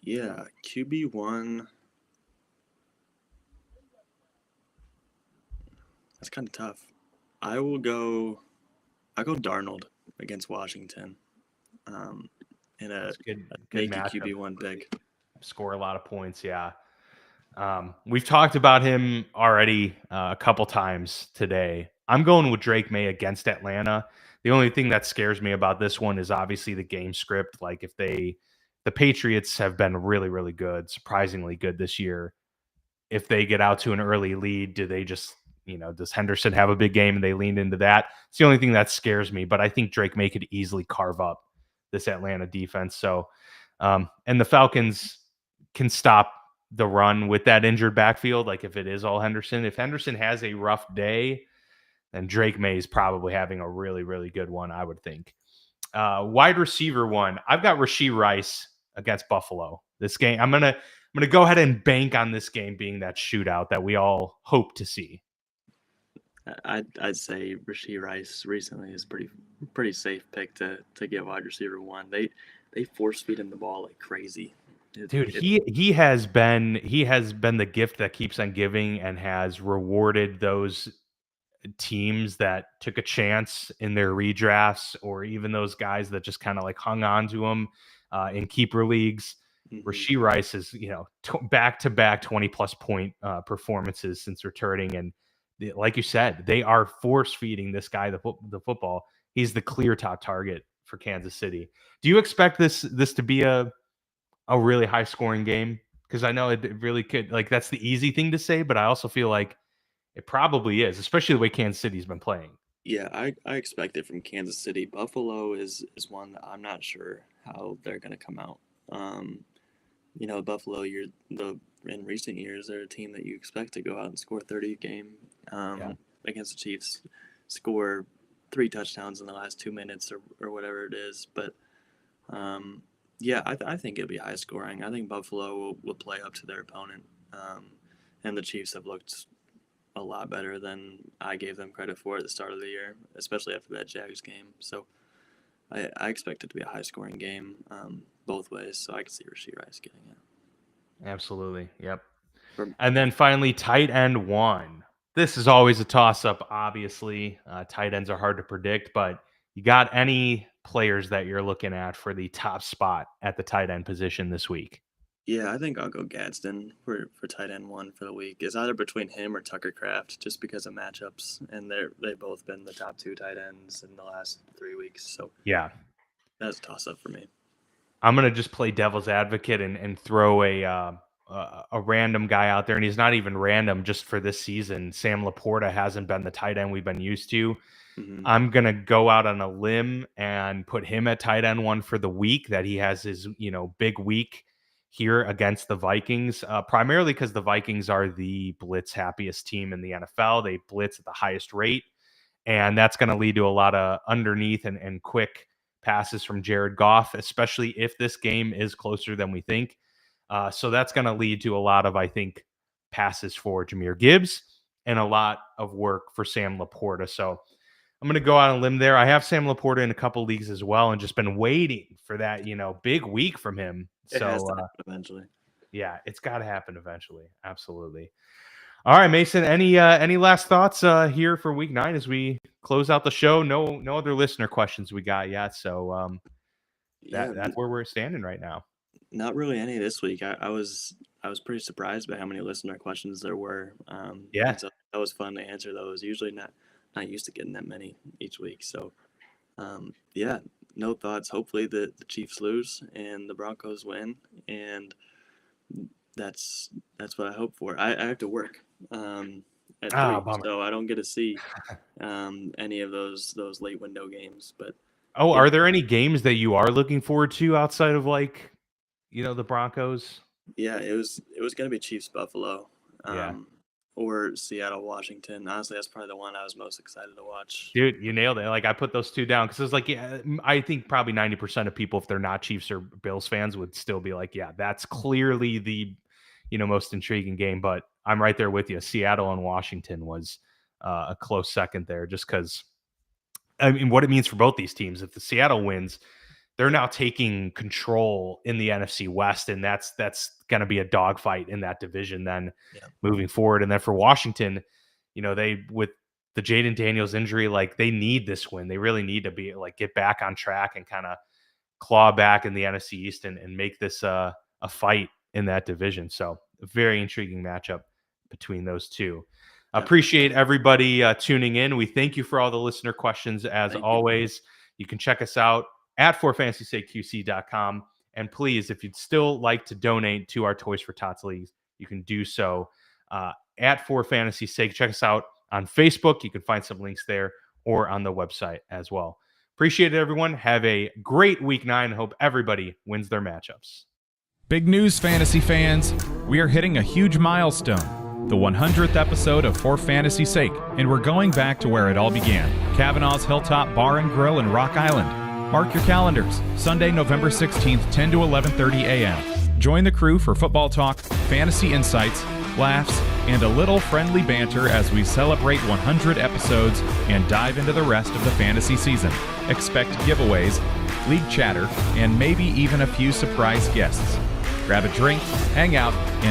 Yeah, QB1. That's kind of tough. I'll go Darnold against Washington. In a good QB1 pick. Score a lot of points, yeah. We've talked about him already a couple times today. I'm going with Drake May against Atlanta. The only thing that scares me about this one is obviously the game script. Like if they the Patriots have been really, really good, surprisingly good this year. If they get out to an early lead, do they just, does Henderson have a big game and they lean into that? It's the only thing that scares me, but I think Drake May could easily carve up this Atlanta defense. So, and the Falcons can stop the run with that injured backfield. Like if it is all Henderson, if Henderson has a rough day, then Drake May is probably having a really, really good one, I would think. Wide receiver one, I've got Rashee Rice against Buffalo. This game, I'm gonna go ahead and bank on this game being that shootout that we all hope to see. I'd say Rashee Rice recently is pretty safe pick to get wide receiver one. They force feed him the ball like crazy. Dude, he has been the gift that keeps on giving and has rewarded those teams that took a chance in their redrafts, or even those guys that just kind of like hung on to him in keeper leagues. Mm-hmm. Rashee Rice is, back-to-back 20-plus point performances since returning. And like you said, they are force-feeding this guy the football. He's the clear top target for Kansas City. Do you expect this to be a really high-scoring game? Because I know it really could. Like, that's the easy thing to say, but I also feel like it probably is, especially the way Kansas City's been playing. Yeah, I expect it from Kansas City. Buffalo is one that I'm not sure how they're going to come out. Buffalo, in recent years, they're a team that you expect to go out and score 30 a game against the Chiefs, score 3 touchdowns in the last 2 minutes or whatever it is. But, I think it'll be high scoring. I think Buffalo will play up to their opponent. And the Chiefs have looked a lot better than I gave them credit for at the start of the year, especially after that Jags game. So I expect it to be a high-scoring game both ways, so I can see Rashee Rice getting it. Absolutely, yep. And then finally, tight end one. This is always a toss-up, obviously. Tight ends are hard to predict, but you got any players that you're looking at for the top spot at the tight end position this week? Yeah, I think I'll go Gadsden for tight end one for the week. It's either between him or Tucker Kraft, just because of matchups, and they've both been the top 2 tight ends in the last 3 weeks. So yeah, that's a toss up for me. I'm gonna just play devil's advocate and throw a random guy out there, and he's not even random. Just for this season, Sam Laporta hasn't been the tight end we've been used to. Mm-hmm. I'm gonna go out on a limb and put him at tight end one for the week. That he has his big week here against the Vikings, primarily because the Vikings are the blitz happiest team in the NFL. They blitz at the highest rate, and that's going to lead to a lot of underneath and quick passes from Jared Goff, especially if this game is closer than we think. So that's going to lead to a lot of, I think, passes for Jahmyr Gibbs and a lot of work for Sam Laporta. So I'm going to go out on a limb there. I have Sam Laporta in a couple leagues as well, and just been waiting for that, big week from him. It has to happen eventually. Yeah, it's got to happen eventually. Absolutely. All right, Mason. Any last thoughts here for week 9 as we close out the show? No other listener questions we got yet. So that's where we're standing right now. Not really any this week. I was pretty surprised by how many listener questions there were. So that was fun to answer those. Usually not used to getting that many each week. So no thoughts. Hopefully the Chiefs lose and the Broncos win, and that's what I hope for. I have to work at 3, so I don't get to see any of those late window games. But are there any games that you are looking forward to outside of the Broncos? Yeah, it was going to be Chiefs Buffalo. Or Seattle, Washington. Honestly, that's probably the one I was most excited to watch. Dude, you nailed it. Like, I put those 2 down because it was I think probably 90% of people, if they're not Chiefs or Bills fans, would still be like, yeah, that's clearly the, most intriguing game. But I'm right there with you. Seattle and Washington was a close second there, just because, what it means for both these teams. If the Seattle wins, they're now taking control in the NFC West, and that's going to be a dogfight in that division then moving forward. And then for Washington, they, with the Jaden Daniels injury, they need this win. They really need to be get back on track and kind of claw back in the NFC East and make this a fight in that division. So a very intriguing matchup between those two. Appreciate everybody tuning in. We thank you for all the listener questions as always. You can check us out at forfantasysakeqc.com And please, if you'd still like to donate to our Toys for Tots Leagues, you can do so at For Fantasy's Sake. Check us out on Facebook. You can find some links there or on the website as well. Appreciate it, everyone. Have a great week 9. Hope everybody wins their matchups. Big news, fantasy fans. We are hitting a huge milestone, the 100th episode of For Fantasy's Sake, and we're going back to where it all began, Kavanaugh's Hilltop Bar and Grill in Rock Island. Mark your calendars, Sunday, November 16th, 10 to 11:30 a.m. Join the crew for football talk, fantasy insights, laughs, and a little friendly banter as we celebrate 100 episodes and dive into the rest of the fantasy season. Expect giveaways, league chatter, and maybe even a few surprise guests. Grab a drink, hang out, and